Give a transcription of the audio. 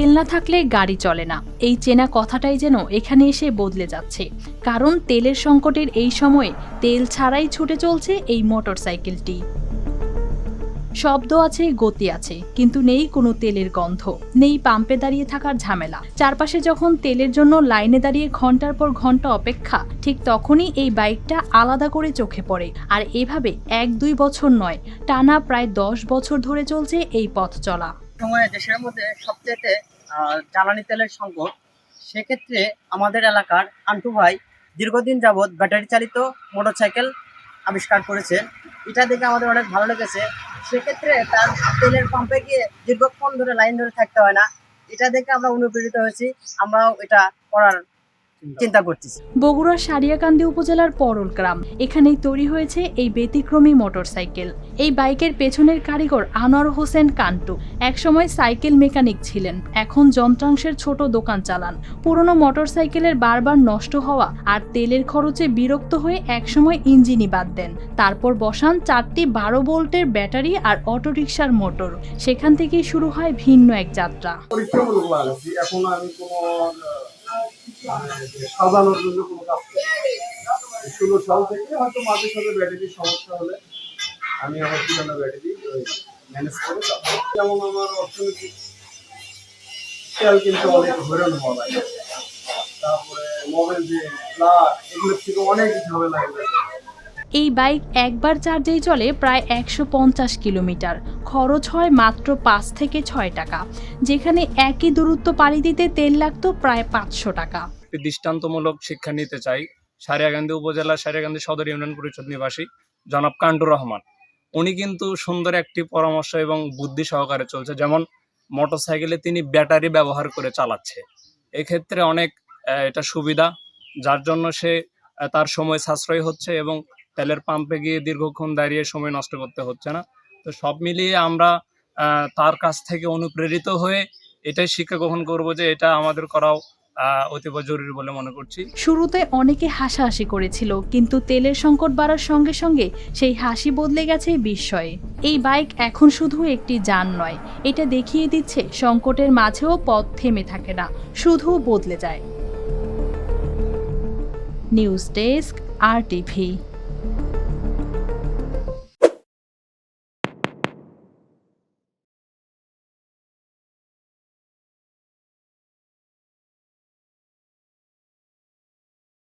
তেল না থাকলে গাড়ি চলে না, এই চেনা কথাটাই যেন এখানে এসে বদলে যাচ্ছে। কারণ তেলের সংকটের এই সময়ে তেল ছাড়াই ছুটে চলছে এই মোটরসাইকেলটি। শব্দ আছে, গতি আছে, কিন্তু নেই কোনো তেলের গন্ধ, নেই পাম্পে দাঁড়িয়ে থাকার ঝামেলা। চারপাশে যখন তেলের জন্য লাইনে দাঁড়িয়ে ঘন্টার পর ঘন্টা অপেক্ষা, ঠিক তখনই এই বাইকটা আলাদা করে চোখে পড়ে। আর এভাবে 1-2 বছর নয়, টানা প্রায় 10 বছর ধরে চলছে এই পথ চলা। সময়ে দেশের মধ্যে সবচেয়ে জ্বালানি তেলের সংকট, সেক্ষেত্রে আমাদের এলাকার আন্টু ভাই দীর্ঘদিন যাবৎ ব্যাটারি চালিত মোটরসাইকেল আবিষ্কার করেছে। এটা দেখে আমাদের অনেক ভালো লেগেছে। সেক্ষেত্রে তার তেলের পাম্পে গিয়ে দীর্ঘক্ষণ ধরে লাইন ধরে থাকতে হয় না। এটা দেখে আমরা অনুপ্রেরিত হয়েছি, আমরাও এটা করার চিন্তা করতেছি। বগুড়ার সারিয়াকান্দি উপজেলার পরল গ্রাম, এখানেই তৈরি হয়েছে এই ব্যতিক্রমী মোটরসাইকেল। এই বাইকের পেছনের কারিগর আনোয়ার হোসেন কান্টু একসময় সাইকেল মেকানিক ছিলেন, এখন যন্ত্রাংশের ছোট দোকান চালান। পুরনো মোটরসাইকেলের বারবার নষ্ট হওয়া আর তেলের খরচে বিরক্ত হয়ে একসময় ইঞ্জিনই বাদ দেন। তারপর বসান 4টি 12 ভোল্টের ব্যাটারি আর অটোরিকশার মোটর। সেখান থেকেই শুরু হয় ভিন্ন এক যাত্রা। এখন আমি সাজানোর জন্য কোনো কাজ করি 16 সাল থেকে, হয়তো মাঝে সাথে ব্যাটারির সমস্যা হলে আমি আমার পুরানো ব্যাটারি ম্যানেজ করে চালাই। যেমন আমার অর্থনৈতিক তেল কিন্তু অনেক হইরান হওয়া লাগে, তারপরে মোবাইল যে প্লাগ এগুলোর থেকে অনেক ঝামেলা লাগে। এই বাইক একবার চার্জেই চলে প্রায় 150 কিলোমিটার। খরচ হয় মাত্র 5 থেকে 6 টাকা, যেখানে একই দূরত্ব পাড়ি দিতে তেল লাগতো প্রায় 500 টাকা। দৃষ্টান্তমূলক শিক্ষা নিতে চাই সারিয়াকান্দি উপজেলা সারিয়াকান্দি সদর ইউনিয়ন পরিষদ নিবাসী জনাব কান্টুর রহমান। উনি কিন্তু সুন্দর একটি পরামর্শ এবং বুদ্ধি সহকারে চলছে, যেমন মোটরসাইকেলে তিনি ব্যাটারি ব্যবহার করে চালাচ্ছে। এক্ষেত্রে অনেক এটা সুবিধা, যার জন্য সে তার সময় সাশ্রয় হচ্ছে এবং তেলের পাম্পে গিয়ে দীর্ঘক্ষণ দাঁড়িয়ে সময় নষ্ট করতে হচ্ছে না। তো সব মিলিয়ে আমরা তার কাছ থেকে অনুপ্রেরিত হয়ে এটাই শিক্ষা গ্রহণ করব যে এটা আমাদের করাও অতীব জরুরি বলে মনে করছি। শুরুতে অনেকে হাসাহাসি করেছিল, কিন্তু তেলের সংকট বাড়ার সঙ্গে সঙ্গে সেই হাসি বদলে গেছে বিস্ময়ে। এই বাইক এখন শুধু একটি যান নয়, এটা দেখিয়ে দিচ্ছে সংকটের মাঝেও পথ থেমে থাকে না, শুধু বদলে যায়। News desk, RTV।